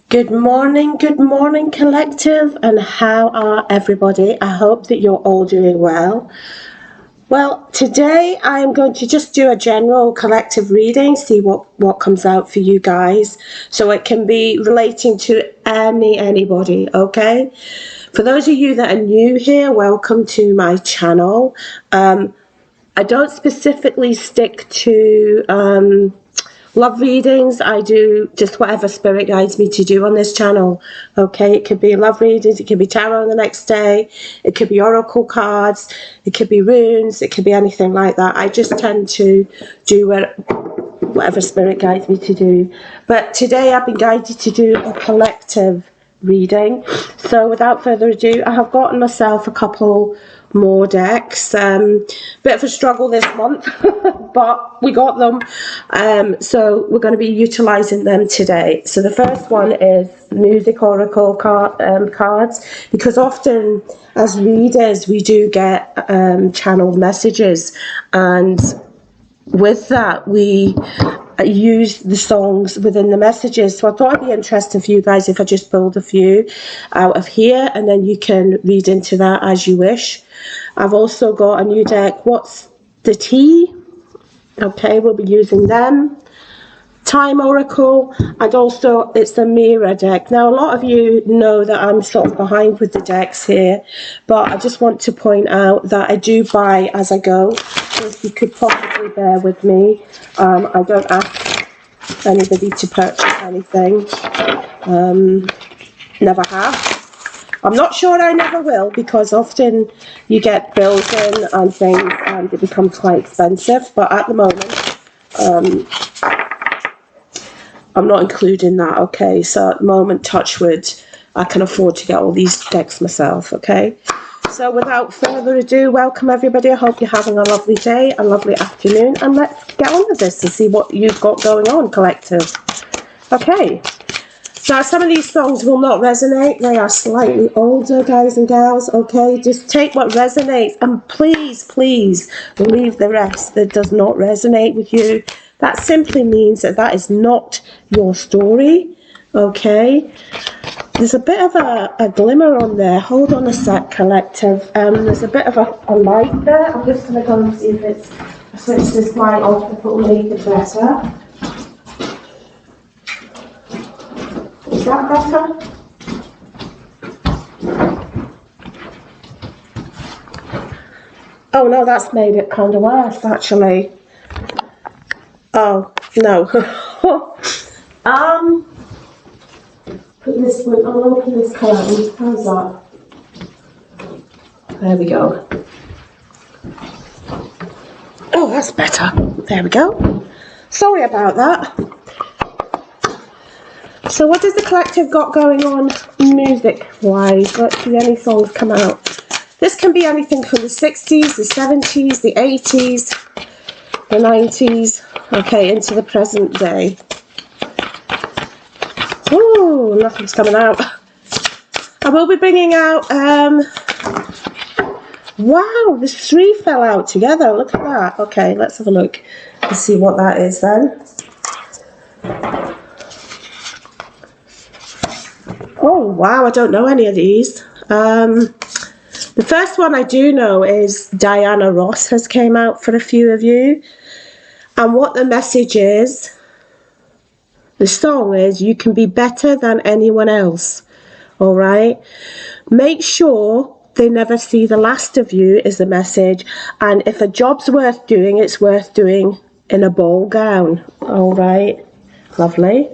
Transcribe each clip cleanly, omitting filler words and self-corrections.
Good morning, collective, and how are everybody? I hope that you're all doing well. Well, today I'm going to just do a general collective reading, see what comes out for you guys, so it can be relating to anybody, okay? For those of you that are new here, welcome to my channel. I don't specifically stick to love readings. I do just whatever spirit guides me to do on this channel. Okay, it could be love readings, it could be tarot the next day, it could be oracle cards, it could be runes, it could be anything like that. I just tend to do whatever spirit guides me to do. But today I've been guided to do a collective reading. So without further ado, I have gotten myself a couple more decks. Bit of a struggle this month, but we got them. So we're going to be utilizing them today. So the first one is music oracle cards, because often as readers we do get channeled messages, and with that we use the songs within the messages. So I thought it'd be interesting for you guys if I just pulled a few out of here, and then you can read into that as you wish. I've also got a new deck, What's the Tea? Okay, we'll be using them. Time Oracle, and also it's a mirror deck. Now a lot of you know that I'm sort of behind with the decks here, but I just want to point out that I do buy as I go, so if you could possibly bear with me. I don't ask anybody to purchase anything, never have. I'm not sure I never will, because often you get bills in and things and it becomes quite expensive, but at the moment I'm not including that, okay? So at the moment, touch wood, I can afford to get all these decks myself, okay? So without further ado, welcome everybody. I hope you're having a lovely day, a lovely afternoon, and let's get on with this and see what you've got going on, collective. Okay. Now, some of these songs will not resonate. They are slightly older, guys and gals, okay? Just take what resonates, and please, please leave the rest that does not resonate with you. That simply means that that is not your story, okay? There's a bit of a glimmer on there. Hold on a sec, collective. There's a bit of a light there. I'm just going to go and see if it's... I switch this light off, if it will make it better. Is that better? Oh no, that's made it kind of worse, actually. Oh no. Put this one. I'll open this curtain. How's that? There we go. Oh, that's better. There we go. Sorry about that. So what does the collective got going on music-wise? Let's see any songs come out. This can be anything from the 60s, the 70s, the 80s, the 90s, okay, into the present day. Oh, nothing's coming out. I will be bringing out, wow, the 3 fell out together. Look at that. Okay, let's have a look and see what that is then. Oh, wow, I don't know any of these. The first one I do know is Diana Ross has came out for a few of you. And what the message is, the song is, you can be better than anyone else. All right? Make sure they never see the last of you is the message. And if a job's worth doing, it's worth doing in a ball gown. All right? Lovely.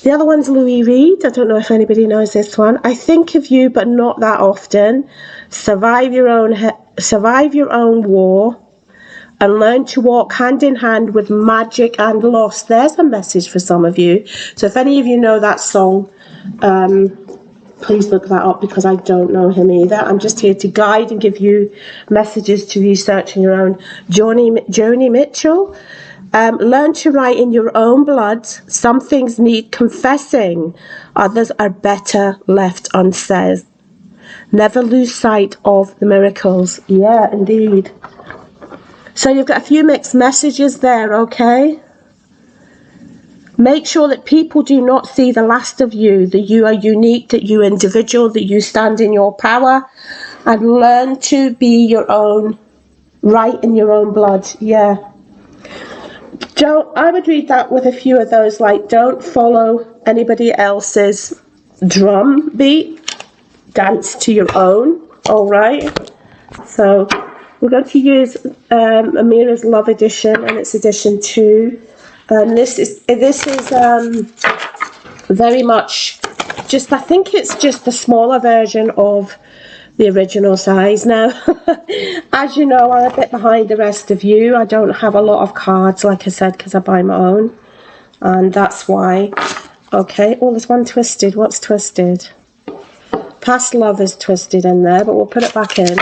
The other one's Louis Reed. I don't know if anybody knows this one. I think of you, but not that often. Survive your own war, and learn to walk hand in hand with magic and loss. There's a message for some of you. So if any of you know that song, please look that up, because I don't know him either. I'm just here to guide and give you messages to research on your own. Joni Mitchell. Learn to write in your own blood. Some things need confessing. Others are better left unsaid. Never lose sight of the miracles. Yeah, indeed. So you've got a few mixed messages there, okay? Make sure that people do not see the last of you, that you are unique, that you're individual, that you stand in your power, and learn to be your own, right in your own blood. Yeah. I would read that with a few of those, like, don't follow anybody else's drum beat, dance to your own, all right? So we're going to use Amira's Love Edition, and it's edition 2. And this is very much just, I think it's just the smaller version of the original size now. As you know, I'm a bit behind the rest of you. I don't have a lot of cards, like I said, because I buy my own, and that's why. Okay, oh, there's one twisted. What's twisted? Past love is twisted in there, but we'll put it back in.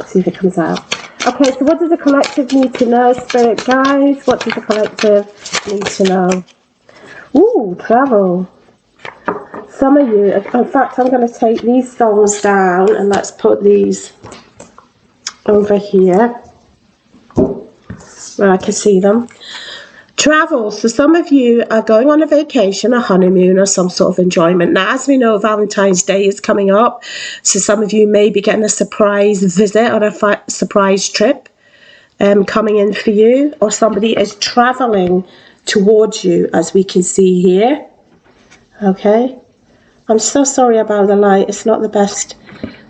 See if it comes out. Okay, so what does the collective need to know, Spirit guys? What does the collective need to know? Ooh, travel. Some of you, in fact, I'm going to take these songs down and let's put these over here where I can see them. Travel. So some of you are going on a vacation, a honeymoon, or some sort of enjoyment. Now, as we know, Valentine's Day is coming up. So some of you may be getting a surprise visit or a surprise trip coming in for you. Or somebody is traveling towards you, as we can see here. Okay. I'm so sorry about the light. It's not the best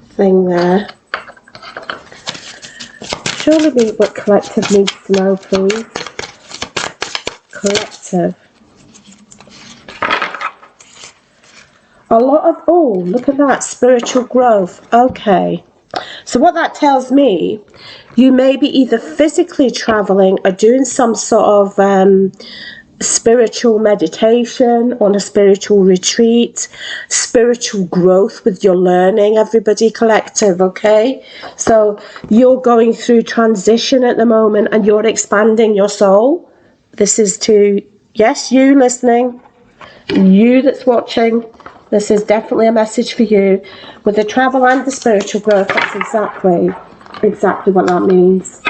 thing there. Show me what collective needs to know, please. Collective. A lot of, oh, look at that, spiritual growth. Okay. So what that tells me, you may be either physically traveling or doing some sort of spiritual meditation, on a spiritual retreat, spiritual growth with your learning, everybody collective, okay? So you're going through transition at the moment and you're expanding your soul. This is to, yes, you listening, you that's watching, this is definitely a message for you. With the travel and the spiritual growth, that's exactly what that means.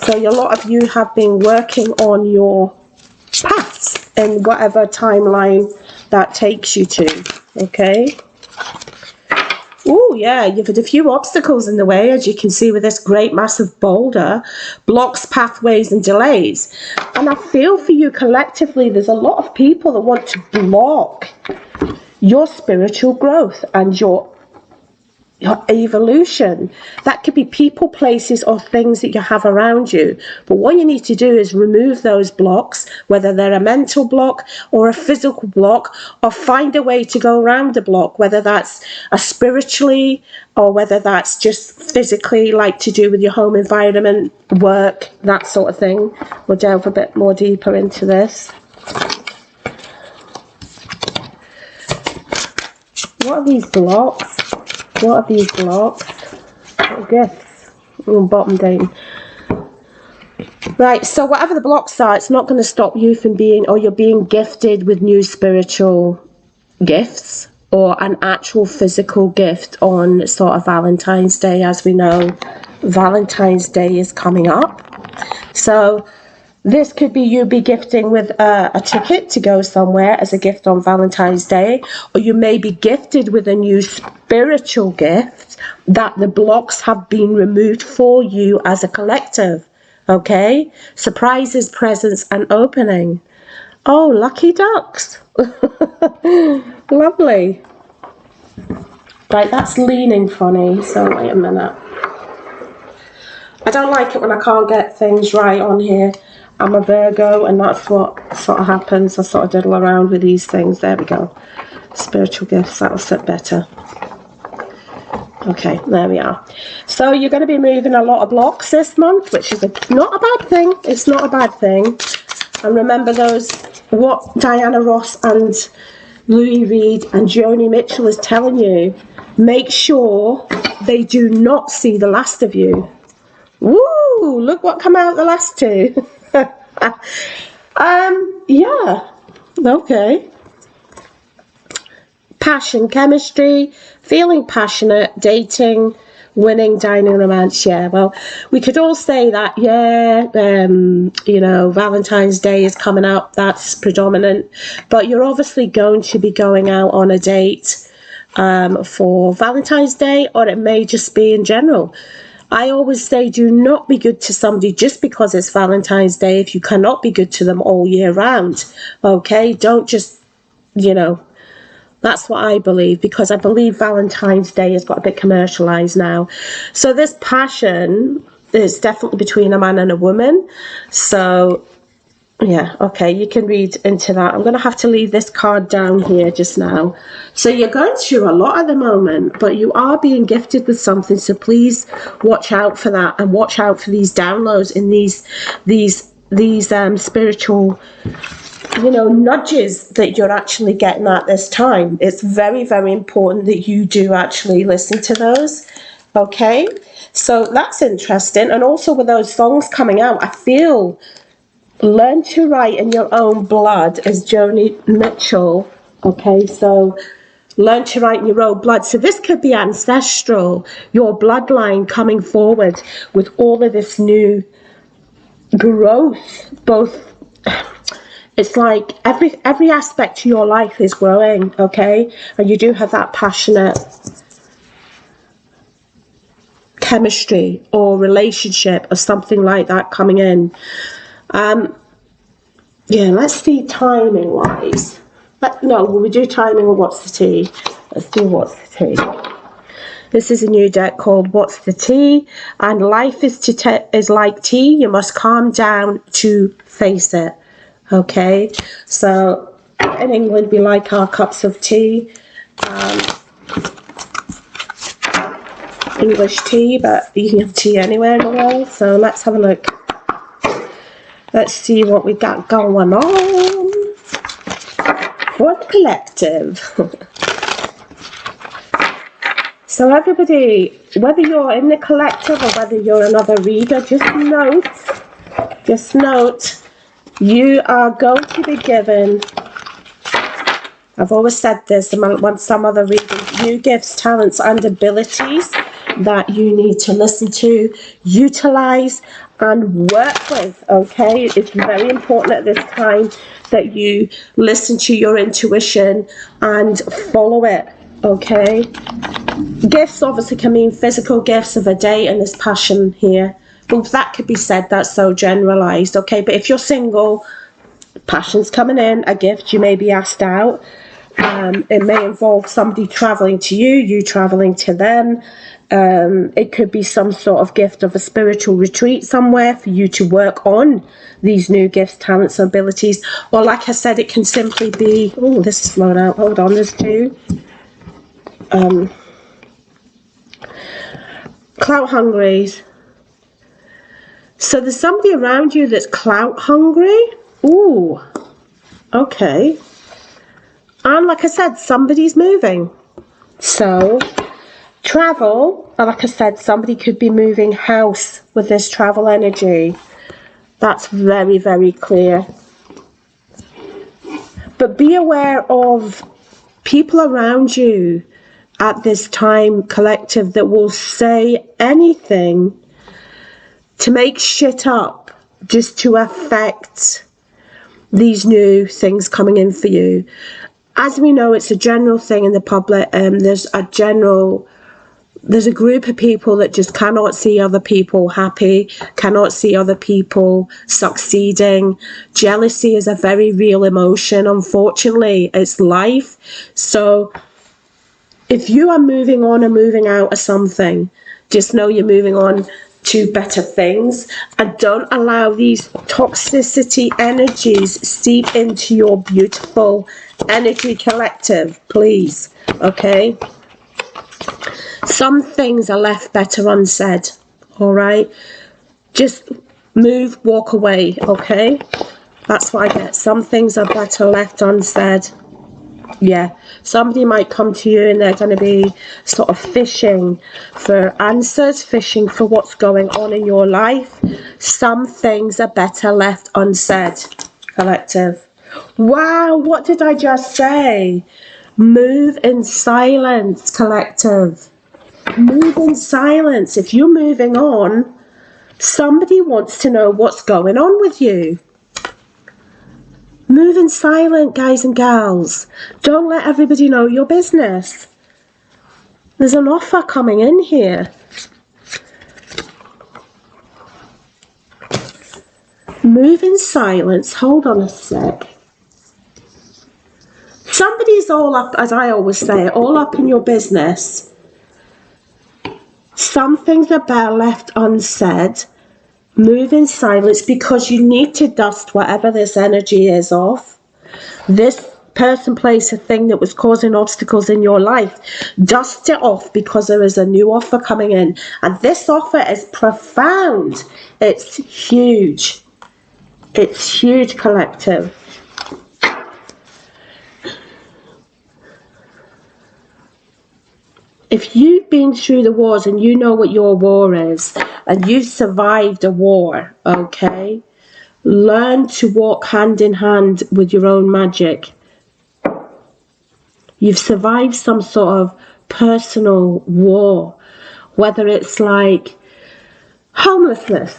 So a lot of you have been working on your paths in whatever timeline that takes you to, okay? Oh yeah, you've had a few obstacles in the way, as you can see with this great massive boulder, blocks, pathways and delays. And I feel for you collectively, there's a lot of people that want to block your spiritual growth and your evolution. That could be people, places or things that you have around you. But what you need to do is remove those blocks, whether they're a mental block or a physical block, or find a way to go around the block, whether that's spiritually or whether that's just physically, like to do with your home environment, work, that sort of thing. We'll delve a bit more deeper into this. What are these blocks? What are these blocks? Little gifts. Bottom down. Right, so whatever the blocks are, it's not going to stop you from being, or you're being gifted with new spiritual gifts, or an actual physical gift on sort of Valentine's Day. As we know, Valentine's Day is coming up. So this could be you be gifting with a ticket to go somewhere as a gift on Valentine's Day, or you may be gifted with a new spiritual gift that the blocks have been removed for you as a collective, okay? Surprises, presents and opening. Oh, lucky ducks. Lovely. Right, that's leaning funny, so wait a minute. I don't like it when I can't get things right on here. I'm a Virgo, and that's what sort of happens. I sort of diddle around with these things. There we go. Spiritual gifts, that'll sit better. Okay, there we are. So you're going to be moving a lot of blocks this month, which is not a bad thing. It's not a bad thing. And remember what Diana Ross and Louis Reed and Joni Mitchell is telling you. Make sure they do not see the last of you. Woo! Look what come out the last two. Yeah. Okay. Passion, chemistry, feeling passionate, dating, Winning, dining, romance, yeah. Well, we could all say that, yeah, you know, Valentine's Day is coming up, that's predominant. But you're obviously going to be going out on a date for Valentine's Day, or it may just be in general. I always say do not be good to somebody just because it's Valentine's Day if you cannot be good to them all year round. Okay? Don't just, you know, that's what I believe, because I believe Valentine's Day has got a bit commercialized now. So this passion is definitely between a man and a woman. So yeah, okay, you can read into that. I'm going to have to leave this card down here just now. So you're going through a lot at the moment, but you are being gifted with something. So please watch out for that, and watch out for these downloads in these spiritual, you know, nudges that you're actually getting at this time. It's very, very important that you do actually listen to those. Okay, so that's interesting. And also with those songs coming out, I feel Learn to Write in Your Own Blood is Joni Mitchell. Okay, so learn to write in your own blood. So this could be ancestral, your bloodline coming forward with all of this new growth. Both, it's like every aspect of your life is growing, okay? And you do have that passionate chemistry or relationship or something like that coming in. Yeah, let's see timing wise. No, will we do timing or what's the tea? Let's do what's the tea. This is a new deck called What's the Tea? And life is like tea. You must calm down to face it. Okay, so in England we like our cups of tea. English tea, but you can have tea anywhere in the world. So let's have a look. Let's see what we got going on for the collective. So everybody, whether you're in the collective or whether you're another reader, just note, you are going to be given, I've always said this among some other readers, new gifts, talents and abilities that you need to listen to, utilize and work with. Okay, it's very important at this time that you listen to your intuition and follow it. Okay, gifts obviously can mean physical gifts of a day and this passion here, but that could be said, that's so generalized. Okay, but if you're single, passion's coming in, a gift you may be asked out. It may involve somebody traveling to you, you traveling to them. It could be some sort of gift of a spiritual retreat somewhere for you to work on these new gifts, talents, and abilities. Or like I said, it can simply be, oh, this is flown out, hold on, there's two. Clout hungry. So there's somebody around you that's clout hungry. Ooh, okay. And like I said, somebody's moving. So travel, like I said, somebody could be moving house with this travel energy. That's very, very clear. But be aware of people around you at this time, collective, that will say anything to make shit up just to affect these new things coming in for you. As we know, it's a general thing in the public. There's a group of people that just cannot see other people happy, cannot see other people succeeding. Jealousy is a very real emotion, unfortunately. It's life. So if you are moving on and moving out of something, just know you're moving on to better things, and don't allow these toxicity energies seep into your beautiful energy, collective, please. Okay, some things are left better unsaid. All right, just move, walk away. Okay, that's what I get. Some things are better left unsaid. Yeah, somebody might come to you and they're going to be sort of fishing for answers, fishing for what's going on in your life. Some things are better left unsaid, collective. Wow, what did I just say? Move in silence, collective. Move in silence. If you're moving on, somebody wants to know what's going on with you. Move in silent, guys and gals. Don't let everybody know your business. There's an offer coming in here. Move in silence. Hold on a sec. Somebody's all up, as I always say, all up in your business. Some things are better left unsaid. Move in silence because you need to dust whatever this energy is off. This person, place, a thing that was causing obstacles in your life. Dust it off because there is a new offer coming in. And this offer is profound. It's huge. It's huge, collective. If you've been through the wars and you know what your war is, and you've survived a war, okay, learn to walk hand in hand with your own magic. You've survived some sort of personal war, whether it's like homelessness.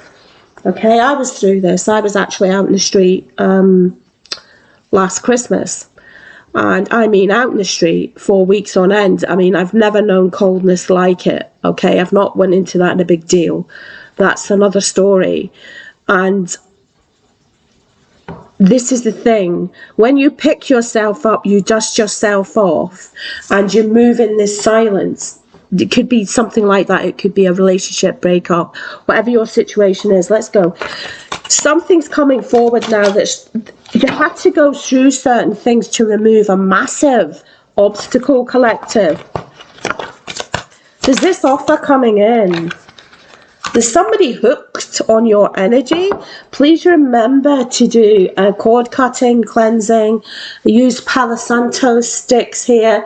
Okay, I was through this. I was actually out in the street last Christmas. And I mean out in the street 4 weeks on end. I mean, I've never known coldness like it, okay? I've not went into that in a big deal. That's another story. And this is the thing. When you pick yourself up, you dust yourself off and you move in this silence. It could be something like that. It could be a relationship breakup. Whatever your situation is, let's go. Something's coming forward now that you had to go through certain things to remove a massive obstacle, collective. There's this offer coming in. There's somebody hooked on your energy. Please remember to do cord cutting, cleansing. Use Palo Santo sticks here,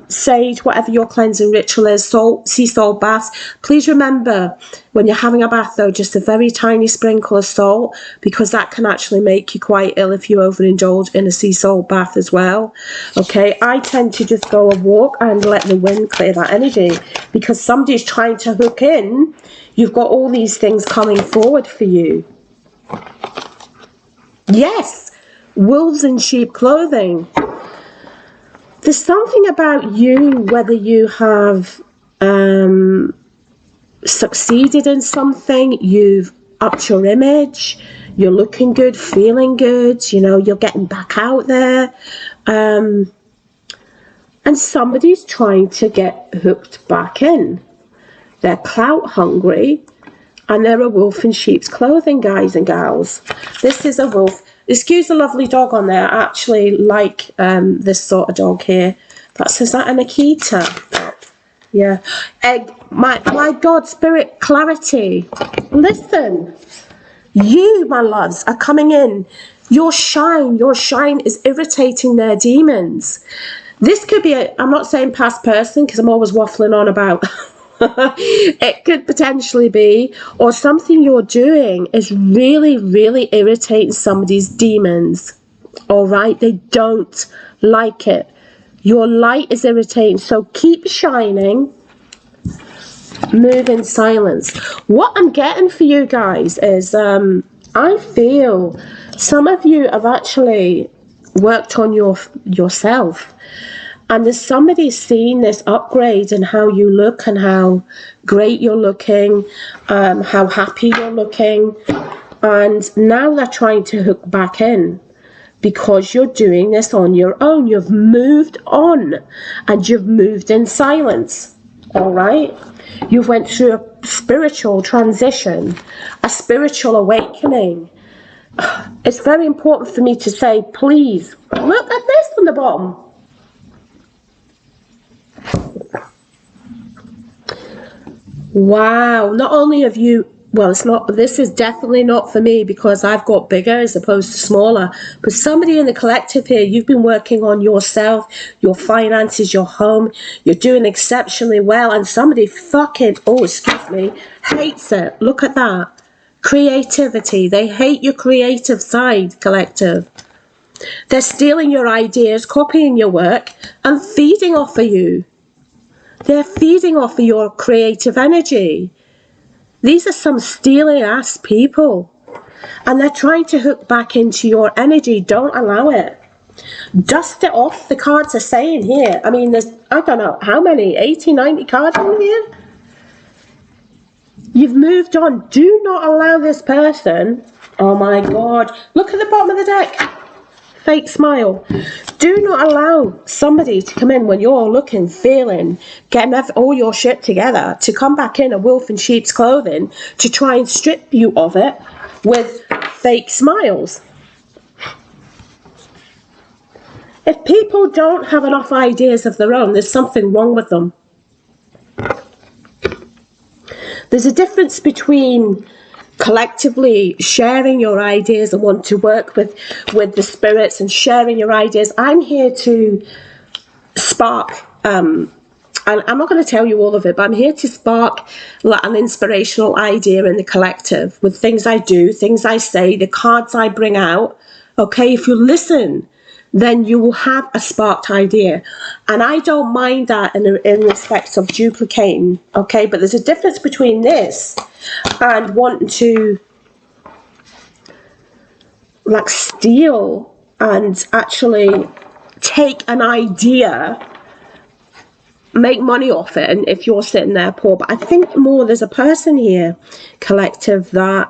sage, whatever your cleansing ritual is, salt, sea salt baths. Please remember, when you're having a bath though, just a very tiny sprinkle of salt, because that can actually make you quite ill if you overindulge in a sea salt bath as well. Okay, I tend to just go a walk and let the wind clear that energy, because somebody's trying to hook in. You've got all these things coming forward for you. Yes, wolves in sheep clothing. There's something about you, whether you have succeeded in something, you've upped your image, you're looking good, feeling good, you know, you're getting back out there. And somebody's trying to get hooked back in. They're clout hungry, and they're a wolf in sheep's clothing, guys and gals. This is a wolf. Excuse the lovely dog on there. I actually like this sort of dog here. Is that an Akita? Yeah. My God, spirit clarity. Listen, you, my loves, are coming in. Your shine is irritating their demons. This could be I'm not saying past person, because I'm always waffling on about it could potentially be, or something you're doing is really, really irritating somebody's demons. All right, they don't like it. Your light is irritating, so keep shining. Move in silence. What I'm getting for you guys is I feel some of you have actually worked on yourself. And there's somebody seeing this upgrade and how you look and how great you're looking, how happy you're looking. And now they're trying to hook back in because you're doing this on your own. You've moved on and you've moved in silence. All right? You've went through a spiritual transition, a spiritual awakening. It's very important for me to say, please, look at this on the bottom. Wow, not only have you, well, this is definitely not for me because I've got bigger as opposed to smaller, but somebody in the collective here, you've been working on yourself, your finances, your home, you're doing exceptionally well, and somebody hates it. Look at that. Creativity. They hate your creative side, collective. They're stealing your ideas, copying your work, and feeding off of you. They're feeding off of your creative energy. These are some stealing ass people. And they're trying to hook back into your energy. Don't allow it. Dust it off. The cards are saying here. I mean, there's, I don't know, how many? 80, 90 cards in here? You've moved on. Do not allow this person. Oh my God. Look at the bottom of the deck. Fake smile. Do not allow somebody to come in when you're looking, feeling, getting all your shit together, to come back in a wolf in sheep's clothing to try and strip you of it with fake smiles. If people don't have enough ideas of their own, there's something wrong with them. There's a difference between collectively sharing your ideas and want to work with the spirits and sharing your ideas. I'm here to spark, and I'm not going to tell you all of it, but I'm here to spark an inspirational idea in the collective with things I do, things I say, the cards I bring out. Okay, if you listen, then you will have a sparked idea. And I don't mind that in respect of duplicating, okay? But there's a difference between this and wanting to like steal and actually take an idea, make money off it, and if you're sitting there poor. But I think more there's a person here, collective, that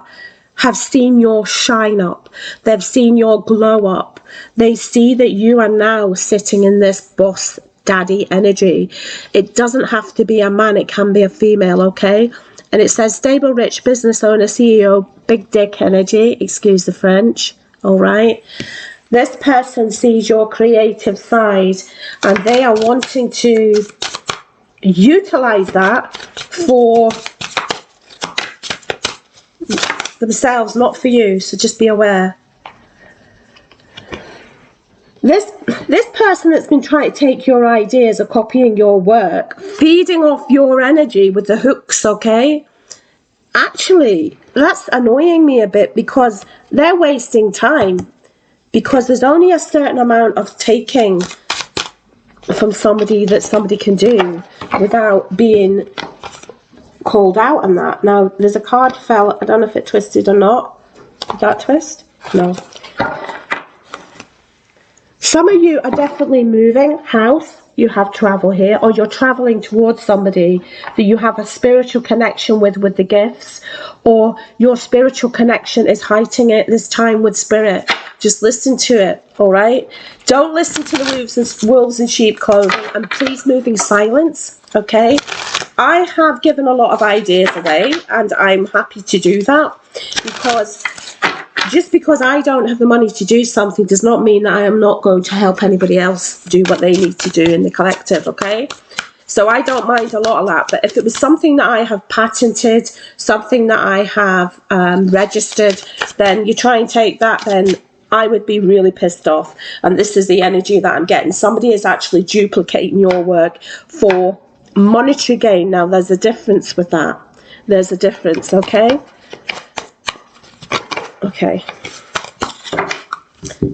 have seen your shine up. They've seen your glow up. They see that you are now sitting in this boss daddy energy. It doesn't have to be a man, it can be a female, okay? And it says stable, rich, business owner, CEO, big dick energy, excuse the French, all right? This person sees your creative side and they are wanting to utilize that for themselves, not for you, so just be aware. This person that's been trying to take your ideas or copying your work, feeding off your energy with the hooks, okay? Actually, that's annoying me a bit because they're wasting time, because there's only a certain amount of taking from somebody that somebody can do without being called out on that. Now, there's a card fell. I don't know if it twisted or not. Did that twist? No. Some of you are definitely moving house. You have travel here, or you're traveling towards somebody that you have a spiritual connection with the gifts, or your spiritual connection is heightening it this time with spirit. Just listen to it, all right? Don't listen to the wolves in sheep clothing, and please move in silence, okay? I have given a lot of ideas away, and I'm happy to do that, because just because I don't have the money to do something does not mean that I am not going to help anybody else do what they need to do in the collective, okay? So I don't mind a lot of that. But if it was something that I have patented, something that I have registered, then you try and take that, then I would be really pissed off. And this is the energy that I'm getting. Somebody is actually duplicating your work for monetary gain. Now, there's a difference with that. There's a difference, okay? Okay.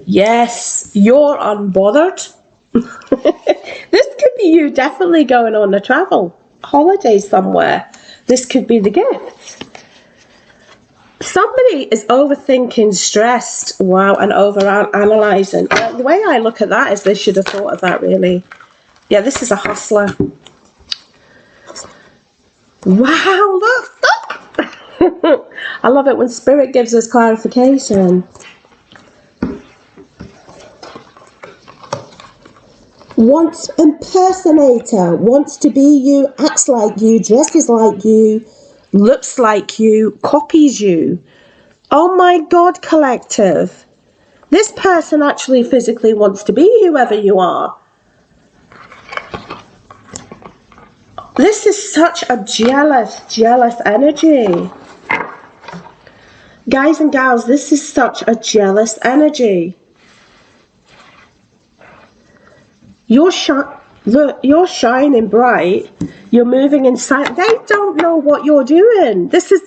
Yes, you're unbothered. This could be you definitely going on a travel holiday somewhere. This could be the gift. Somebody is overthinking, stressed, wow, and over-analysing. The way I look at that is they should have thought of that, really. Yeah, this is a hustler. Wow, look. I love it when spirit gives us clarification. Wants impersonator, wants to be you, acts like you, dresses like you, looks like you, copies you. Oh my God, collective. This person actually physically wants to be whoever you are. This is such a jealous energy. Guys and gals, this is such a jealous energy. You're shining bright. You're moving inside. They don't know what you're doing. This is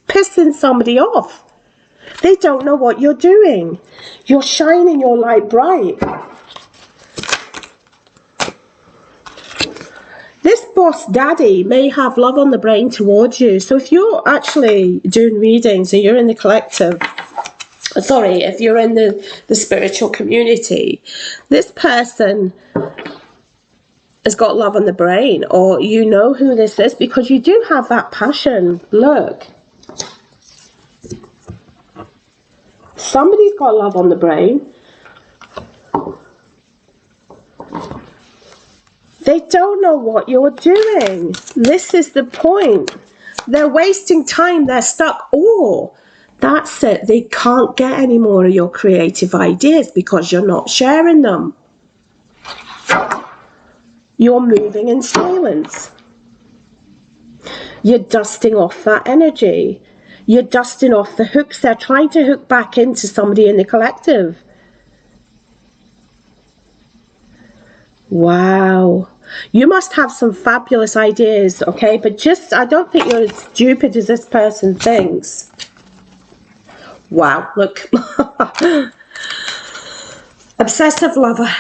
pissing somebody off. They don't know what you're doing. You're shining your light bright. This boss daddy may have love on the brain towards you. So if you're actually doing readings and you're in the collective, sorry, if you're in the spiritual community, this person has got love on the brain, or you know who this is because you do have that passion. Look. Somebody's got love on the brain. They don't know what you're doing. This is the point. They're wasting time. They're stuck. Oh, that's it. They can't get any more of your creative ideas because you're not sharing them. You're moving in silence. You're dusting off that energy. You're dusting off the hooks. They're trying to hook back into somebody in the collective. Wow. You must have some fabulous ideas, okay? But just, I don't think you're as stupid as this person thinks. Wow, look. Obsessive lover.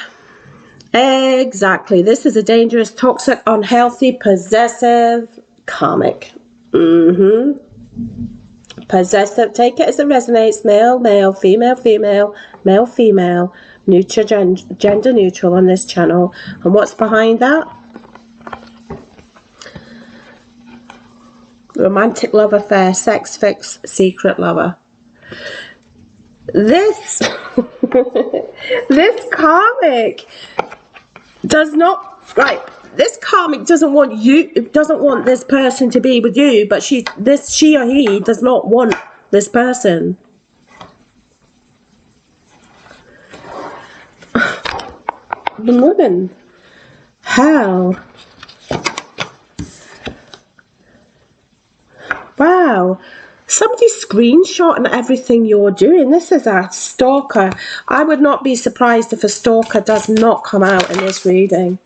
Exactly. This is a dangerous, toxic, unhealthy, possessive, karmic. Possessive, take it as it resonates. Male, male, female, female, male, female. Neutral, gender neutral on this channel. And what's behind that? Romantic love affair, sex fix, secret lover. This this karmic does not, right, this karmic doesn't want you, doesn't want this person to be with you, but she or he does not want this person. The woman. Hell. Wow. Somebody's screenshotting everything you're doing. This is a stalker. I would not be surprised if a stalker does not come out in this reading.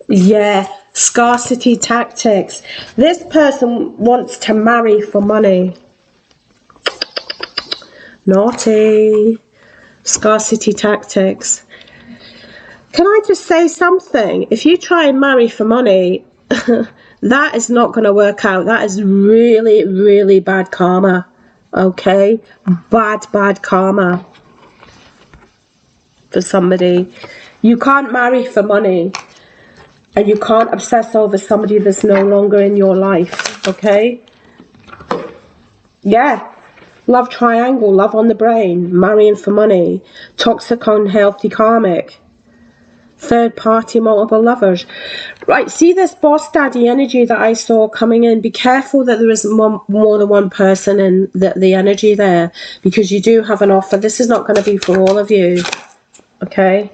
Yeah, scarcity tactics. This person wants to marry for money. Naughty. Scarcity tactics. Can I just say something? If you try and marry for money, that is not going to work out. That is really, really bad karma. Okay? Bad karma for somebody. You can't marry for money. And you can't obsess over somebody that's no longer in your life. Okay? Yeah. Love triangle, love on the brain, marrying for money, toxic, unhealthy, karmic, third party, multiple lovers. Right, see this boss daddy energy that I saw coming in? Be careful that there isn't more than one person in the energy there, because you do have an offer. This is not going to be for all of you, okay?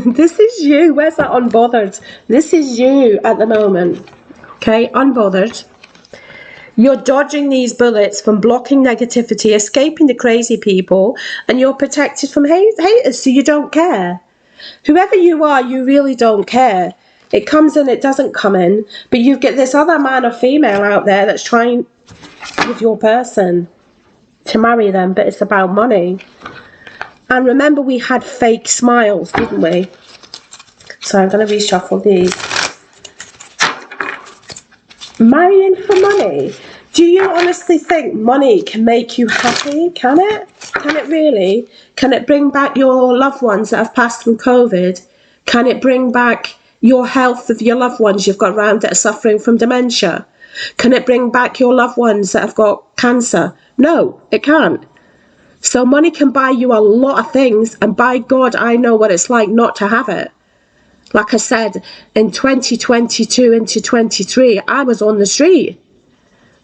This is you. Where's that unbothered? This is you at the moment. Okay, unbothered. You're dodging these bullets from blocking negativity, escaping the crazy people, and you're protected from haters, so you don't care. Whoever you are, you really don't care. It comes in, it doesn't come in, but you get this other man or female out there that's trying with your person to marry them, but it's about money. And remember, we had fake smiles, didn't we? So I'm going to reshuffle these. Marrying for money. Do you honestly think money can make you happy? Can it? Can it really? Can it bring back your loved ones that have passed from COVID? Can it bring back your health of your loved ones you've got around that are suffering from dementia? Can it bring back your loved ones that have got cancer? No, it can't. So money can buy you a lot of things, and by God, I know what it's like not to have it. Like I said, in 2022 into 23, I was on the street.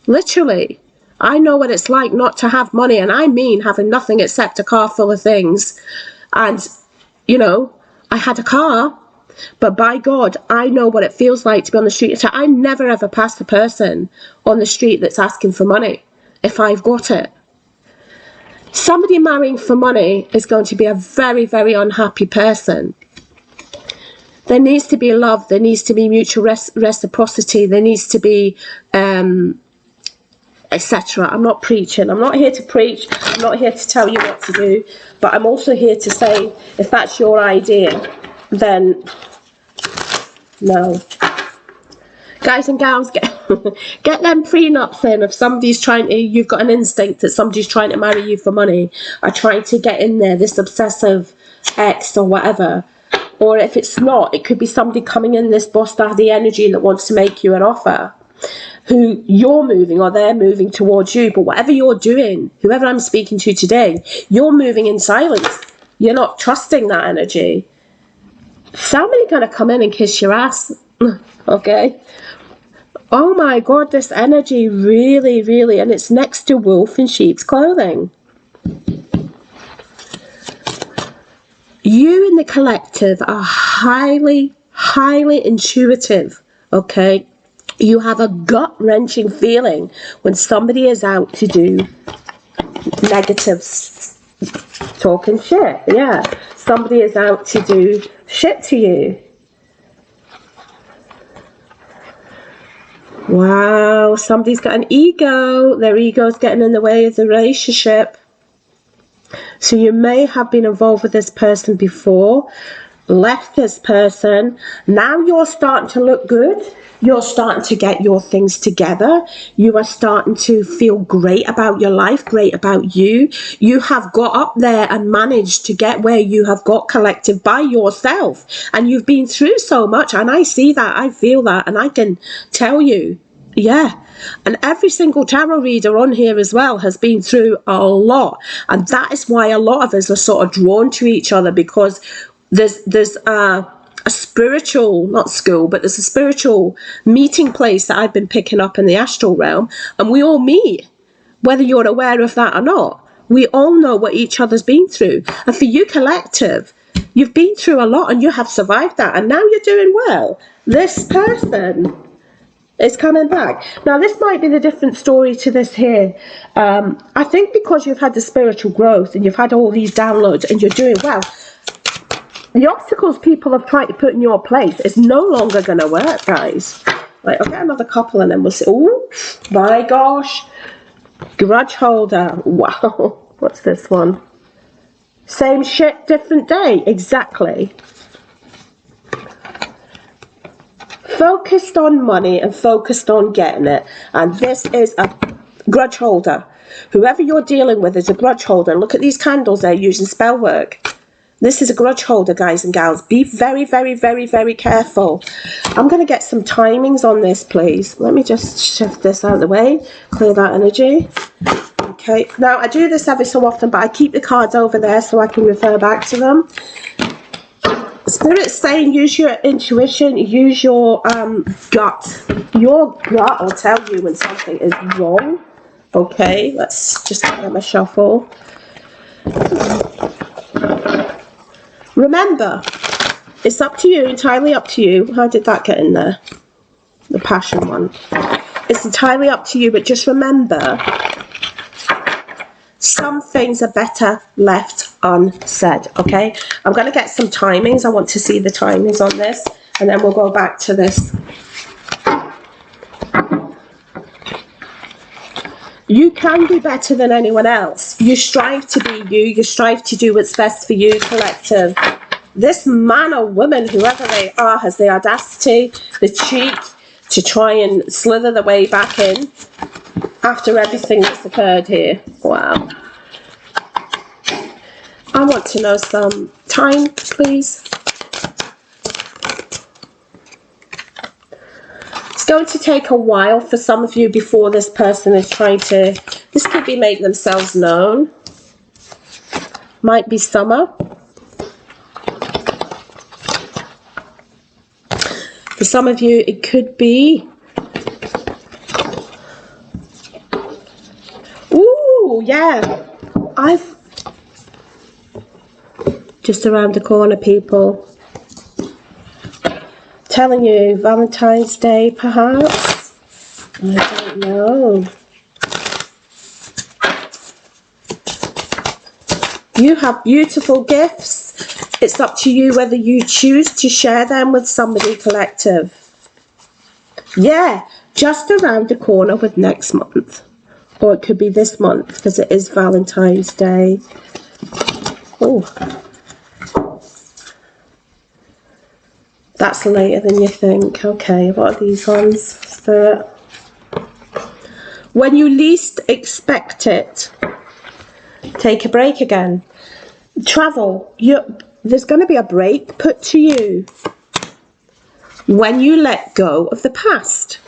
Literally. I know what it's like not to have money, and I mean having nothing except a car full of things. And, you know, I had a car, but by God, I know what it feels like to be on the street. So I never ever pass a person on the street that's asking for money if I've got it. Somebody marrying for money is going to be a very, very unhappy person. There needs to be love. There needs to be mutual reciprocity. There needs to be etc. I'm not preaching. I'm not here to preach. I'm not here to tell you what to do. But I'm also here to say, if that's your idea, then no. Guys and gals, get them prenups in. If somebody's trying to, you've got an instinct that somebody's trying to marry you for money, or trying to get in there, this obsessive ex or whatever. Or if it's not, it could be somebody coming in, this boss daddy energy that wants to make you an offer, who you're moving or they're moving towards you. But whatever you're doing, whoever I'm speaking to today, you're moving in silence. You're not trusting that energy. Somebody's going to come in and kiss your ass. Okay? Oh my God, this energy really, really, and it's next to wolf in sheep's clothing. You in the collective are highly, highly intuitive, okay? You have a gut-wrenching feeling when somebody is out to do negative talking shit, yeah. Somebody is out to do shit to you. Wow, somebody's got an ego. Their ego's getting in the way of the relationship. So you may have been involved with this person before, left this person. Now you're starting to look good. You're starting to get your things together. You are starting to feel great about your life, great about you. You have got up there and managed to get where you have got, collective, by yourself. And you've been through so much, and I see that, I feel that, and I can tell you, yeah. And every single tarot reader on here as well has been through a lot. And that is why a lot of us are sort of drawn to each other, because there's a spiritual, not school, but there's a spiritual meeting place that I've been picking up in the astral realm, and we all meet, whether you're aware of that or not. We all know what each other's been through. And for you, collective, you've been through a lot and you have survived that, and now you're doing well. This person is coming back. Now, this might be the different story to this here. I think because you've had the spiritual growth and you've had all these downloads and you're doing well, the obstacles people have tried to put in your place is no longer going to work, guys. Right, I'll get another couple and then we'll see. Oh, my gosh. Grudge holder. Wow. What's this one? Same shit, different day. Exactly. Focused on money and focused on getting it. And this is a grudge holder. Whoever you're dealing with is a grudge holder. And look at these candles they're using spell work. This is a grudge holder, guys and gals. Be very, very, very, very careful. I'm going to get some timings on this, please. Let me just shift this out of the way. Clear that energy. Okay. Now, I do this every so often, but I keep the cards over there so I can refer back to them. Spirit's saying use your intuition, use your gut. Your gut will tell you when something is wrong. Okay, let's just give them a shuffle. Remember, it's up to you, entirely up to you. How did that get in there? The passion one. It's entirely up to you, but just remember, some things are better left unsaid, okay? I'm going to get some timings. I want to see the timings on this, and then we'll go back to this. You can be better than anyone else. You strive to be you. You strive to do what's best for you, collective. This man or woman, whoever they are, has the audacity, the cheek to try and slither their way back in after everything that's occurred here. Wow. I want to know some time, please. It's going to take a while for some of you before this person is trying to, this could be make themselves known. Might be summer. For some of you, it could be, ooh, yeah, just around the corner, people. Telling you, Valentine's Day, perhaps? I don't know. You have beautiful gifts. It's up to you whether you choose to share them with somebody, collective. Yeah, just around the corner with next month. or it could be this month because it is Valentine's Day. Oh, that's later than you think. Okay, what are these ones? Spirit. When you least expect it, take a break again. Travel. There's going to be a break put to you when you let go of the past.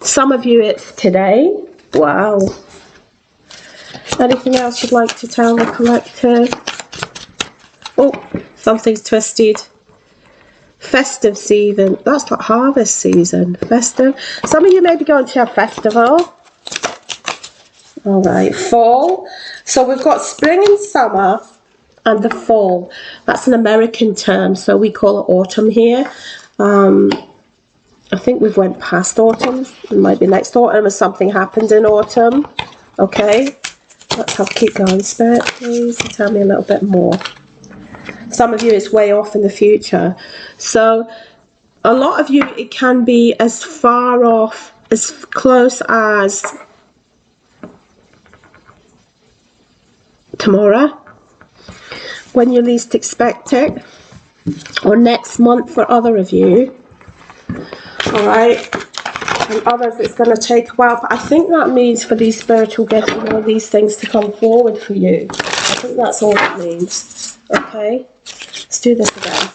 Some of you it's today. Wow. Anything else you'd like to tell the collective? Oh, something's twisted. Festive season. That's like harvest season. Festive. Some of you may be going to a festival. All right. Fall. So we've got spring and summer and the fall. That's an American term, so we call it autumn here. I think we've went past autumn. It might be next autumn or something happened in autumn. Okay. Let's keep going, Spirit, please. Tell me a little bit more. Some of you, it's way off in the future. So, a lot of you, it can be as far off, as close as tomorrow, when you least expect it, or next month for other of you. All right. And others, it's going to take a while. But I think that means for these spiritual gifts and all these things to come forward for you. I think that's all it means. Okay? Let's do this again.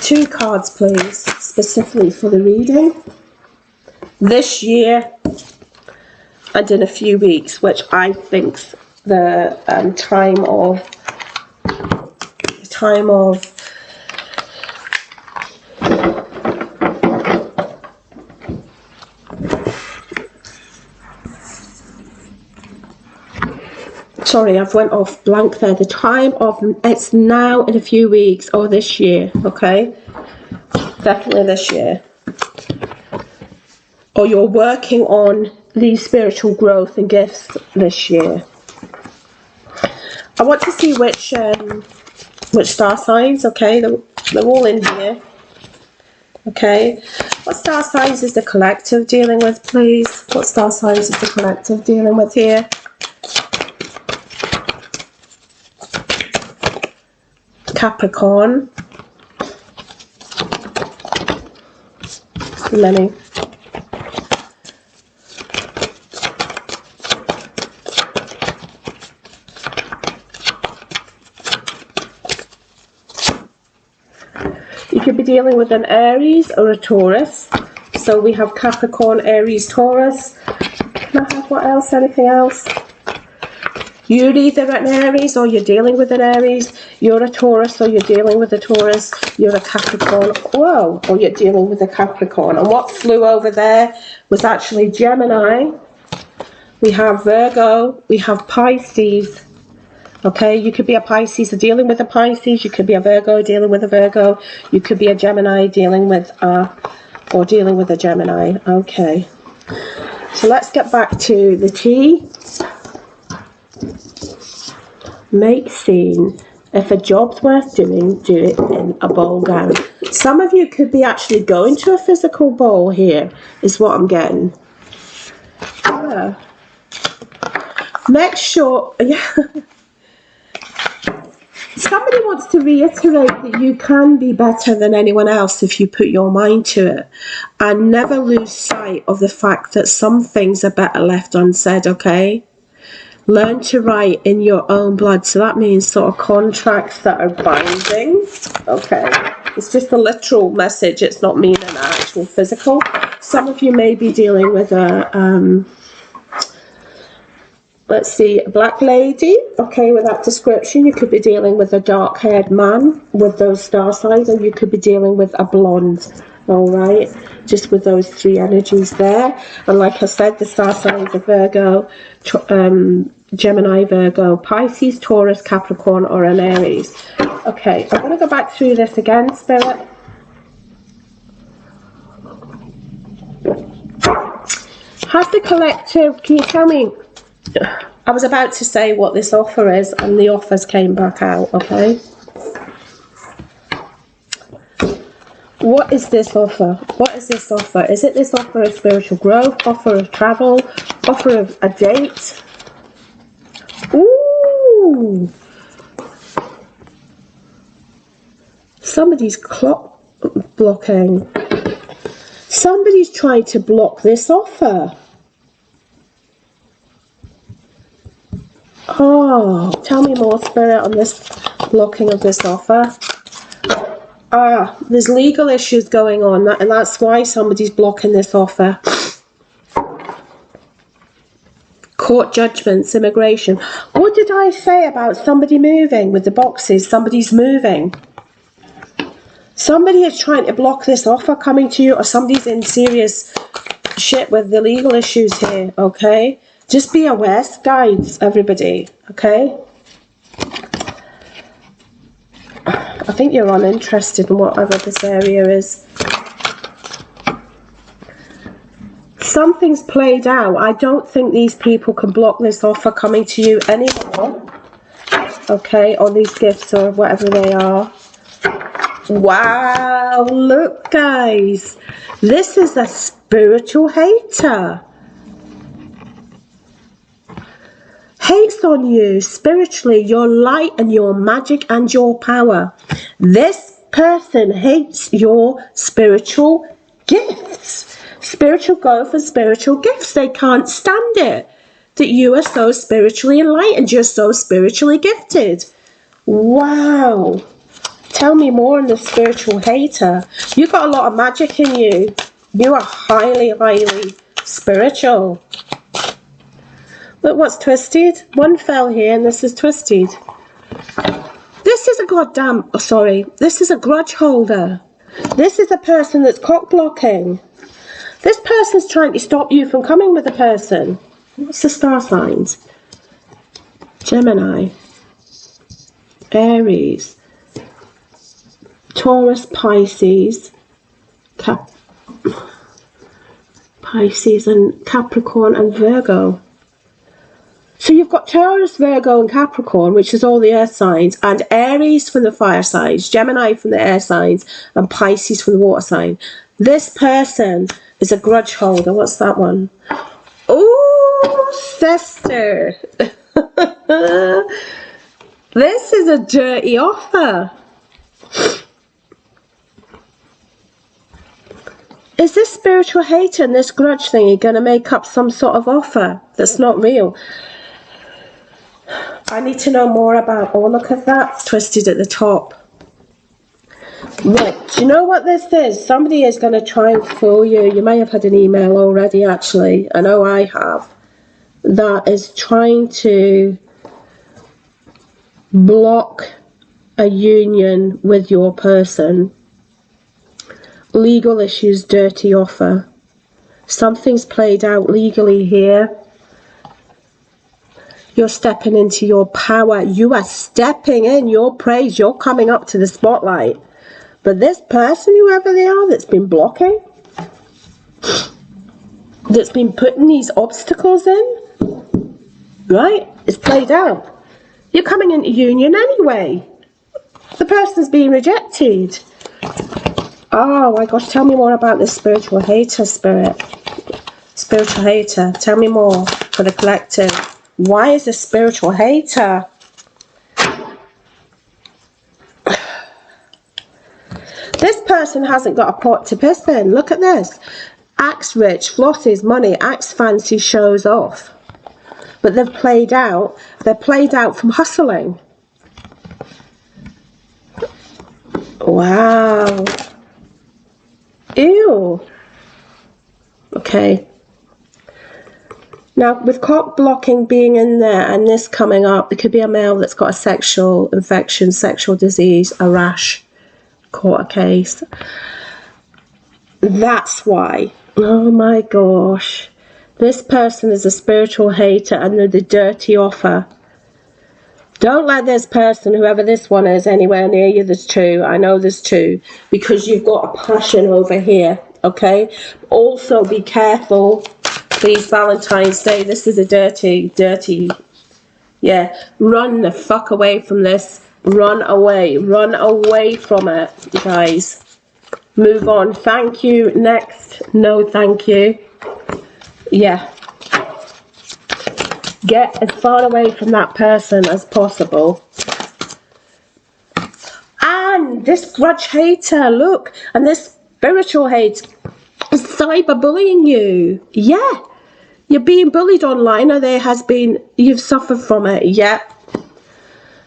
2 cards, please, specifically for the reading. This year and in a few weeks, which I think's the time of sorry, I've went off blank there. The time of, it's now in a few weeks or this year, okay? Definitely this year. Or you're working on these spiritual growth and gifts this year. I want to see which star signs, okay? They're all in here. Okay. What star signs is the collective dealing with, please? What star signs is the collective dealing with here? Capricorn. Many. You could be dealing with an Aries or a Taurus. So we have Capricorn, Aries, Taurus. Can I have what else? Anything else? You're either an Aries or you're dealing with an Aries. You're a Taurus or you're dealing with a Taurus. You're a Capricorn. Whoa. Or you're dealing with a Capricorn. And what flew over there was actually Gemini. We have Virgo. We have Pisces. Okay, you could be a Pisces dealing with a Pisces. You could be a Virgo dealing with a Virgo. You could be a Gemini dealing with a Gemini. Okay. So let's get back to the tea. Make scene. If a job's worth doing, do it in a ball gown. Some of you could be actually going to a physical ball here, is what I'm getting. Yeah. Make sure, yeah. Somebody wants to reiterate that you can be better than anyone else if you put your mind to it. And never lose sight of the fact that some things are better left unsaid, okay? Learn to write in your own blood. So that means sort of contracts that are binding. Okay. It's just a literal message. It's not meaning an actual physical. Some of you may be dealing with a, let's see, a black lady. Okay, with that description. You could be dealing with a dark-haired man with those star signs. And you could be dealing with a blonde. All right. Just with those 3 energies there. And like I said, the star signs are Virgo, Gemini, Virgo, Pisces, Taurus, Capricorn, or an Aries. Okay, I'm going to go back through this again, Spirit. Has the collective, can you tell me, I was about to say what this offer is, and the offers came back out, okay? What is this offer? What is this offer? Is it this offer of spiritual growth, offer of travel, offer of a date? Ooh! Somebody's clock blocking. Somebody's trying to block this offer. Oh, tell me more, Spirit, on this blocking of this offer. There's legal issues going on, and that's why somebody's blocking this offer. Court judgments, immigration. What did I say about somebody moving with the boxes? Somebody's moving. Somebody is trying to block this offer coming to you, or somebody's in serious shit with the legal issues here, okay? Just be aware, guides, everybody, okay? I think you're uninterested in whatever this area is. Something's played out. I don't think these people can block this offer coming to you anymore, okay? Or these gifts or whatever they are. Wow, look, guys. This is a spiritual hater. Hates on you spiritually, your light and your magic and your power. This person hates your spiritual gifts, spiritual growth and spiritual gifts. They can't stand it that you are so spiritually enlightened, you're so spiritually gifted. Wow. Tell me more on the spiritual hater. You've got a lot of magic in you. You are highly, highly spiritual. Look what's twisted. One fell here and this is twisted. This is a goddamn, this is a grudge holder. This is a person that's cock blocking. This person's trying to stop you from coming with a person. What's the star signs? Gemini, Aries, Taurus, Pisces, Pisces and Capricorn and Virgo. So you've got Taurus, Virgo and Capricorn, which is all the earth signs, and Aries from the fire signs, Gemini from the air signs, and Pisces from the water sign. This person is a grudge holder. What's that one? Oh, sister. This is a dirty offer. Is this spiritual hater and this grudge thingy going to make up some sort of offer that's not real? I need to know more about, oh, look at that, it's twisted at the top. Right, do you know what this is? Somebody is going to try and fool you. You may have had an email already, actually. I know I have. That is trying to block a union with your person. Legal issues, dirty offer. Something's played out legally here. You're stepping into your power. You are stepping in your praise. You're coming up to the spotlight. But this person, whoever they are, that's been blocking, that's been putting these obstacles in, right? It's played out. You're coming into union anyway. The person's being rejected. Oh my gosh, tell me more about this spiritual hater, Spirit. Spiritual hater, tell me more for the collective. Why is a spiritual hater? This person hasn't got a pot to piss in. Look at this. Acts rich, flosses money, acts fancy, shows off. But they're played out from hustling. Wow. Ew. Okay. Now, with cock blocking being in there and this coming up, there could be a male that's got a sexual infection, sexual disease, a rash, caught a case. That's why. Oh my gosh. This person is a spiritual hater under the dirty offer. Don't let this person, whoever this one is, anywhere near you. There's two. I know there's two. Because you've got a passion over here. Okay? Also, be careful. Please, Valentine's Day. This is a dirty. Yeah. Run the fuck away from this. Run away. Run away from it, you guys. Move on. Thank you. Next. No, thank you. Yeah. Get as far away from that person as possible. And this grudge hater, look, and this spiritual hate is cyberbullying you. Yeah. You're being bullied online, or there has been, you've suffered from it. Yeah.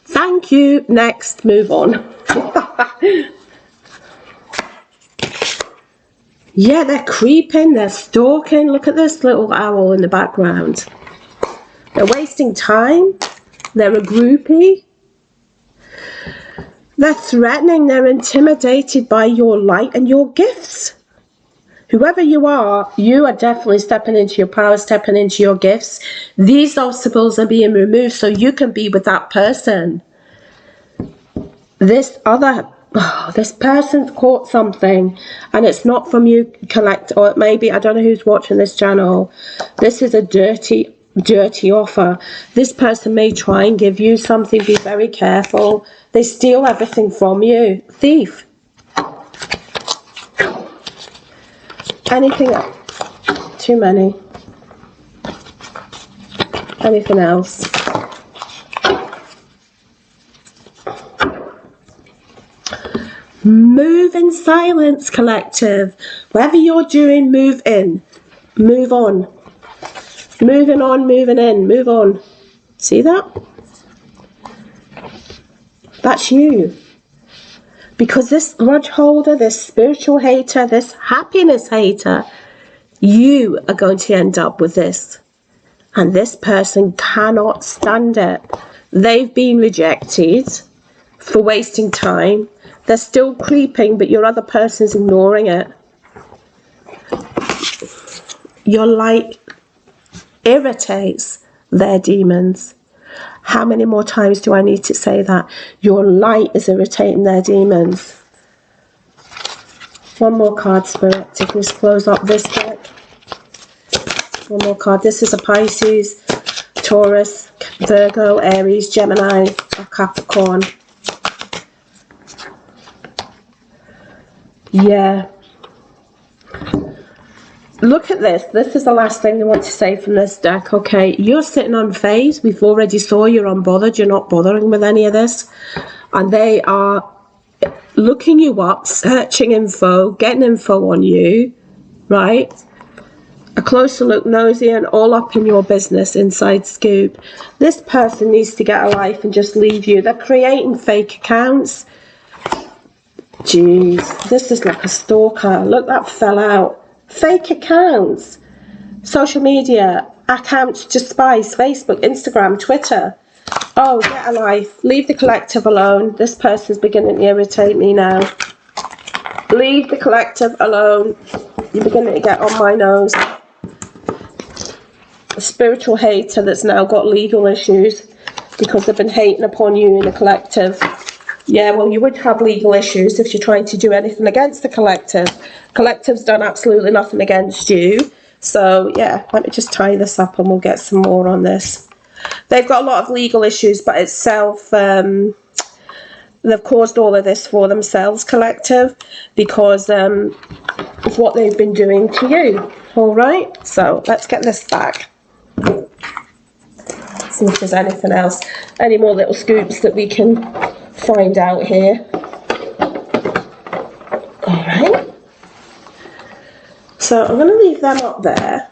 Thank you. Next. Move on. Yeah, they're creeping, they're stalking. Look at this little owl in the background. They're wasting time. They're a groupie. They're threatening, they're intimidated by your light and your gifts. Whoever you are definitely stepping into your power, stepping into your gifts. These obstacles are being removed so you can be with that person. This person's caught something, and it's not from you, collect, or it may be, I don't know who's watching this channel. This is a dirty offer. This person may try and give you something. Be very careful. They steal everything from you. Thief. Anything else? Too many. Anything else? Move in silence, collective. Whatever you're doing, move in. Move on. Moving on, moving in. Move on. See that? That's you. Because this grudge holder, this spiritual hater, this happiness hater, you are going to end up with this. And this person cannot stand it. They've been rejected for wasting time. They're still creeping, but your other person's ignoring it. Your light irritates their demons. How many more times do I need to say that? Your light is irritating their demons. One more card, Spirit, to just close up this deck. One more card. This is a Pisces, Taurus, Virgo, Aries, Gemini, or Capricorn. Yeah. Look at this. This is the last thing I want to say from this deck. Okay, you're sitting on phase. We've already saw you're unbothered. You're not bothering with any of this. And they are looking you up, searching info, getting info on you, right? A closer look, nosy, and all up in your business, inside scoop. This person needs to get a life and just leave you. They're creating fake accounts. Jeez, this is like a stalker. Look, that fell out. Fake accounts. Social media accounts to spice. Facebook, Instagram, Twitter. Oh, get a life. Leave the collective alone. This person's beginning to irritate me now. Leave the collective alone. You're beginning to get on my nose. A spiritual hater that's now got legal issues because they've been hating upon you in the collective. Yeah, well, you would have legal issues if you're trying to do anything against the collective. Collective's done absolutely nothing against you. So, yeah, let me just tie this up and we'll get some more on this. They've got a lot of legal issues, but it's they've caused all of this for themselves, collective, because of what they've been doing to you. All right, so let's get this back. See if there's anything else, any more little scoops that we can find out here. All right. So I'm going to leave them up there.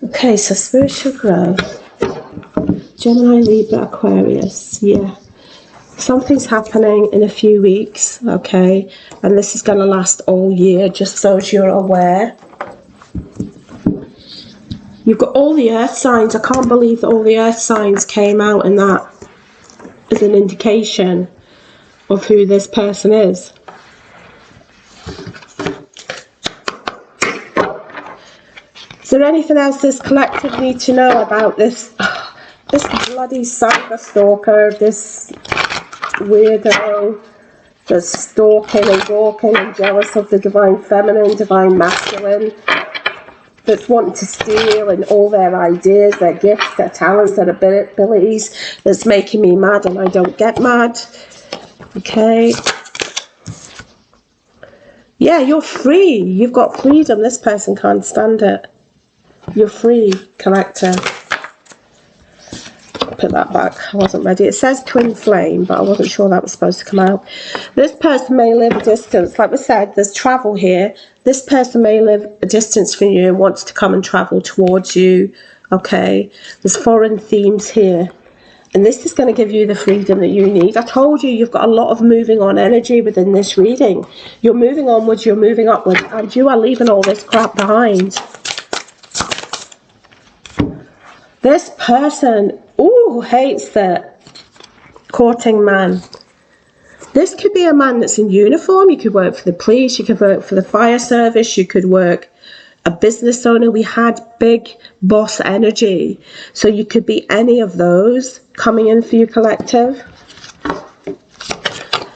Okay, so spiritual growth. Gemini, Libra, Aquarius. Yeah. Something's happening in a few weeks, okay? And this is going to last all year, just so as you're aware. You've got all the earth signs. I can't believe that all the earth signs came out in that as an indication of who this person is. Is there anything else this collective need to know about this bloody cyber stalker, this weirdo that's stalking and gawking and jealous of the divine feminine, divine masculine, that's wanting to steal in all their ideas, their gifts, their talents, their abilities, that's making me mad and I don't get mad. Okay. Yeah, you're free. You've got freedom. This person can't stand it. You're free, collective. Put that back. I wasn't ready. It says twin flame, but I wasn't sure that was supposed to come out. This person may live a distance. Like we said, there's travel here. This person may live a distance from you and wants to come and travel towards you. Okay? There's foreign themes here. And this is going to give you the freedom that you need. I told you, you've got a lot of moving on energy within this reading. You're moving onwards, you're moving upwards, and you are leaving all this crap behind. This person, hates the courting man. This could be a man that's in uniform. You could work for the police, you could work for the fire service, you could work a business owner. We had big boss energy. So you could be any of those coming in for your collective.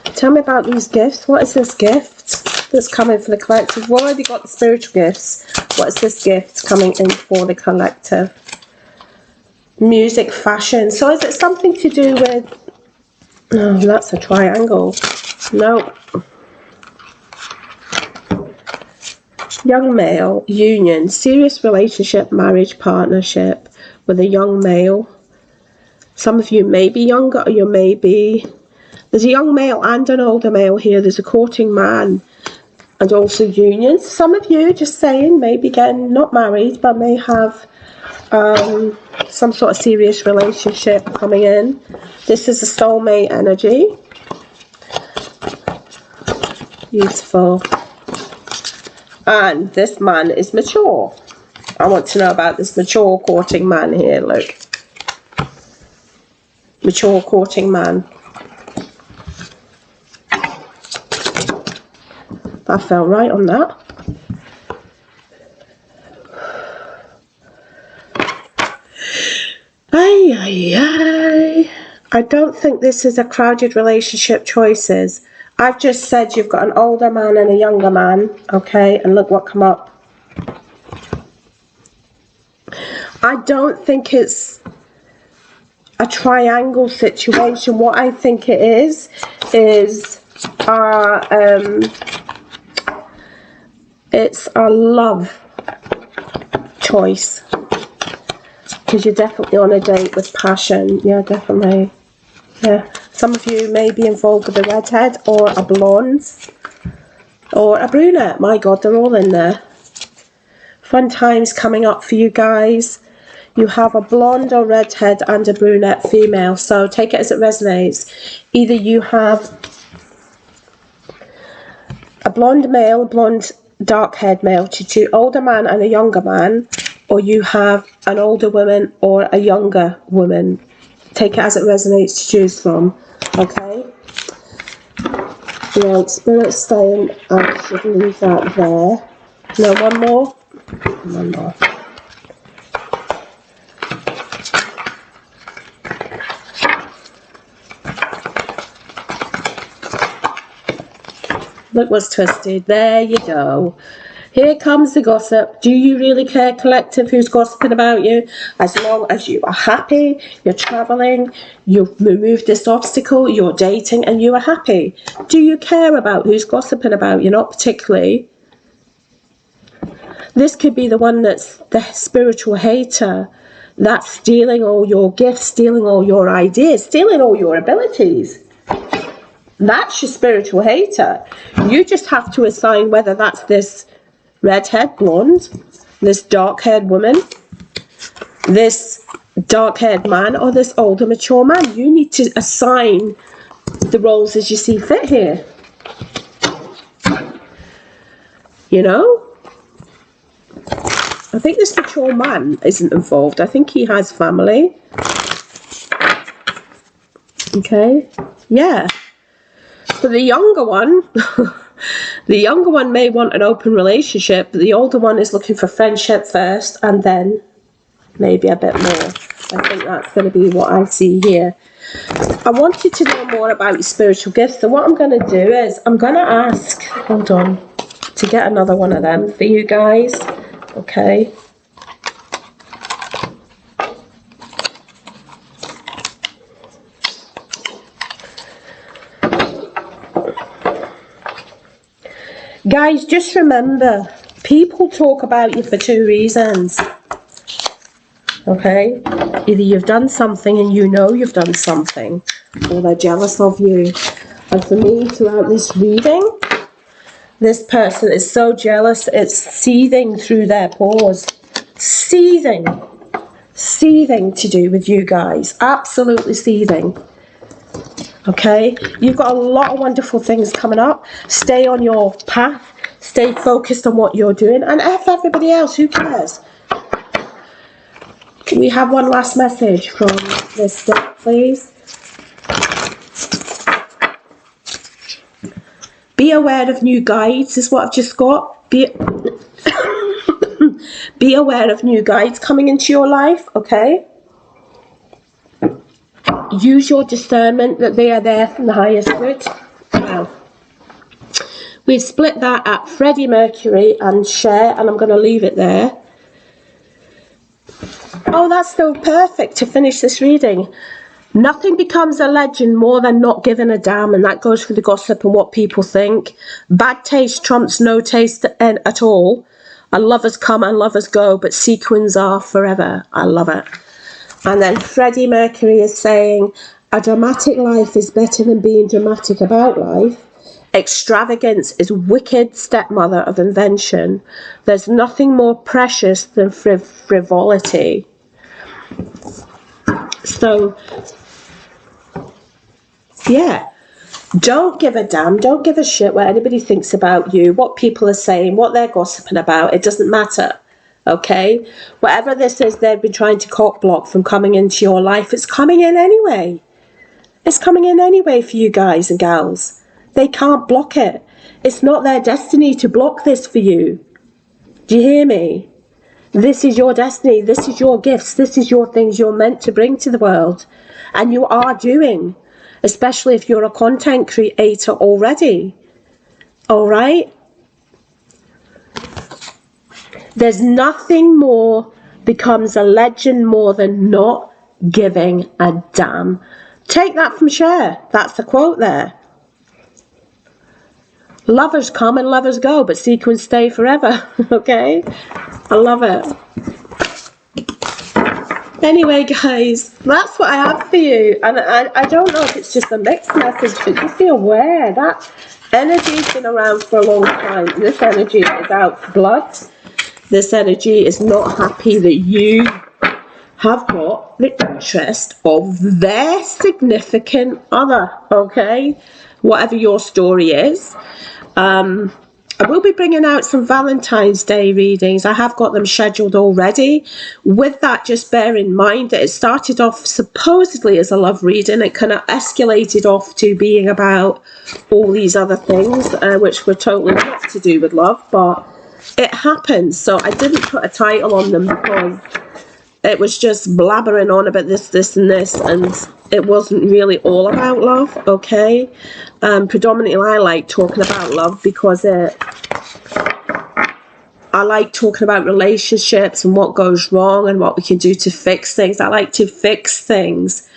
Tell me about these gifts. What is this gift that's coming for the collective? We've already got the spiritual gifts. What is this gift coming in for the collective? Music, fashion. So is it something to do with... No, that's a triangle. No. Young male, union, serious relationship, marriage, partnership with a young male. Some of you may be younger, or you may be... There's a young male and an older male here. There's a courting man and also unions. Some of you, just saying, may be getting not married, but may have some sort of serious relationship coming in. This is a soulmate energy. Beautiful. And this man is mature. I want to know about this mature courting man here, look. Mature courting man. I fell right on that. I don't think this is a crowded relationship choices. I've just said you've got an older man and a younger man, okay? And look what come up. I don't think it's a triangle situation. What I think it is it's a love choice. Because you're definitely on a date with passion. Yeah, definitely. Yeah. Some of you may be involved with a redhead or a blonde or a brunette. My God, they're all in there. Fun times coming up for you guys. You have a blonde or redhead and a brunette female. So take it as it resonates. Either you have a blonde male, blonde dark-haired male, to older man and a younger man, or you have an older woman or a younger woman. Take it as it resonates to choose from. Okay? Right, spirit staying. I should leave that there. No, one more? One more. Look what's twisted. There you go. Here comes the gossip. Do you really care, collective, who's gossiping about you? As long as you are happy, you're traveling, you've removed this obstacle, you're dating, and you are happy. Do you care about who's gossiping about you? Not particularly. This could be the one that's the spiritual hater, that's stealing all your gifts, stealing all your ideas, stealing all your abilities. That's your spiritual hater. You just have to assign whether that's this redhead, blonde, this dark-haired woman, this dark-haired man, or this older, mature man. You need to assign the roles as you see fit here. You know? I think this mature man isn't involved. I think he has family. Okay? Yeah. But the younger one... The younger one may want an open relationship, but the older one is looking for friendship first and then maybe a bit more. I think that's going to be what I see here. I wanted to know more about your spiritual gifts, so what I'm going to do is I'm going to ask, hold on, to get another one of them for you guys. Okay. Guys, just remember, people talk about you for two reasons. Okay? Either you've done something and you know you've done something, or they're jealous of you. And for me, throughout this reading, this person is so jealous, it's seething through their pores. Seething. Seething to do with you guys. Absolutely seething. Okay? You've got a lot of wonderful things coming up. Stay on your path. Stay focused on what you're doing. And F everybody else, who cares? Can we have one last message from this deck, please? Be aware of new guides is what I've just got. Be aware of new guides coming into your life, okay? Use your discernment that they are there from the highest good. Now, we've split that at Freddie Mercury and Cher, and I'm going to leave it there. Oh, that's so perfect to finish this reading. Nothing becomes a legend more than not giving a damn, and that goes for the gossip and what people think. Bad taste trumps no taste at all. And lovers come and lovers go, but sequins are forever. I love it. And then Freddie Mercury is saying, a dramatic life is better than being dramatic about life. Extravagance is wicked stepmother of invention. There's nothing more precious than frivolity. So, yeah, don't give a damn, don't give a shit what anybody thinks about you, what people are saying, what they're gossiping about. It doesn't matter, okay? Whatever this is they've been trying to cock block from coming into your life, it's coming in anyway. It's coming in anyway for you guys and gals. They can't block it. It's not their destiny to block this for you. Do you hear me? This is your destiny. This is your gifts. This is your things you're meant to bring to the world. And you are doing. Especially if you're a content creator already. Alright? There's nothing more becomes a legend more than not giving a damn. Take that from Cher. That's the quote there. Lovers come and lovers go, but sequins stay forever. Okay? I love it. Anyway, guys, that's what I have for you. And I don't know if it's just a mixed message, but just be aware that energy's been around for a long time. This energy is out for blood. This energy is not happy that you have got the interest of their significant other, okay? Whatever your story is. I will be bringing out some Valentine's Day readings. I have got them scheduled already. With that, just bear in mind that it started off supposedly as a love reading. It kind of escalated off to being about all these other things, which were totally not to do with love, but it happens. So I didn't put a title on them because it was just blabbering on about this, and this, and it wasn't really all about love, okay? Predominantly, I like talking about love because I like talking about relationships and what goes wrong and what we can do to fix things. I like to fix things.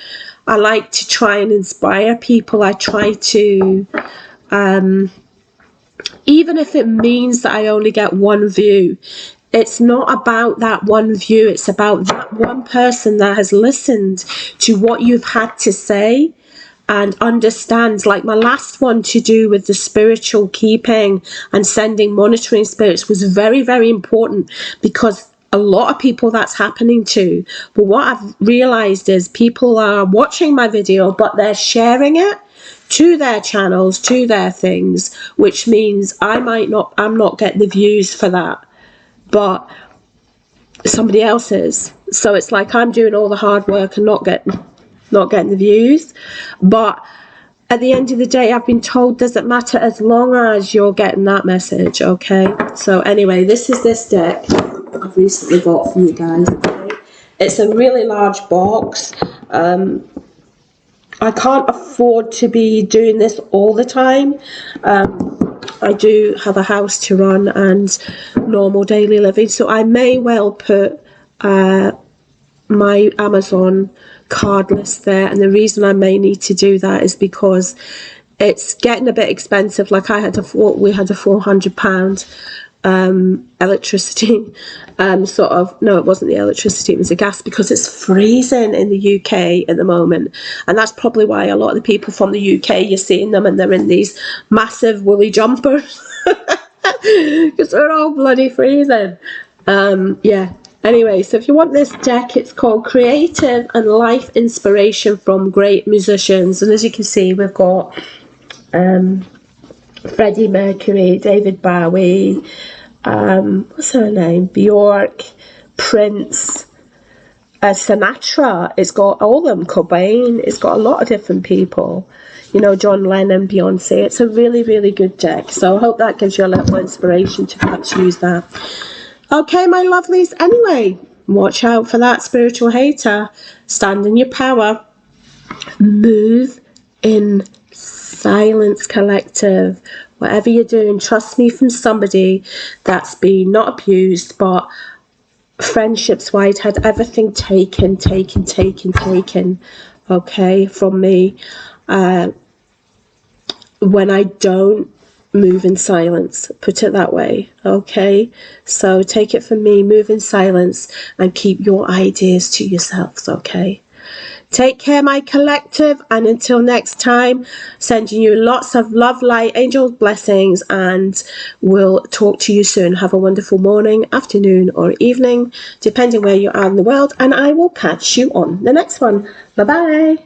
I like to try and inspire people. I try to, even if it means that I only get one view, it's not about that one view. It's about that one person that has listened to what you've had to say and understands. Like my last one to do with the spiritual keeping and sending monitoring spirits was very, very important because a lot of people that's happening to. But what I've realized is people are watching my video, but they're sharing it to their channels, to their things, which means I'm not getting the views for that, but somebody else is. So it's like I'm doing all the hard work and not getting the views. But at the end of the day, I've been told doesn't matter as long as you're getting that message, okay? So anyway, this is this deck I've recently got for you guys. Okay? It's a really large box. I can't afford to be doing this all the time. I do have a house to run and normal daily living, so I may well put my Amazon card list there, and the reason I may need to do that is because it's getting a bit expensive. Like we had a £400 electricity, no, it wasn't the electricity, it was the gas, because it's freezing in the UK at the moment. And that's probably why a lot of the people from the UK, you're seeing them and they're in these massive woolly jumpers because we're all bloody freezing. Yeah, anyway, so if you want this deck, it's called Creative and Life Inspiration from Great Musicians. And as you can see, we've got Freddie Mercury, David Bowie, what's her name, Bjork, Prince, Sinatra. It's got all of them, Cobain. It's got a lot of different people, you know, John Lennon, Beyonce. It's a really, really good deck. So I hope that gives you a little inspiration to perhaps use that. Okay, my lovelies, anyway, watch out for that spiritual hater. Stand in your power. Move in silence, collective. Whatever you're doing, trust me, from somebody that's been not abused, but friendships wise had everything taken, okay, from me. When I don't move in silence, put it that way, okay? So take it from me, move in silence and keep your ideas to yourselves, okay? Take care, my collective, and until next time, sending you lots of love, light, angels, blessings, and we'll talk to you soon. Have a wonderful morning, afternoon, or evening, depending where you are in the world, and I will catch you on the next one. Bye-bye.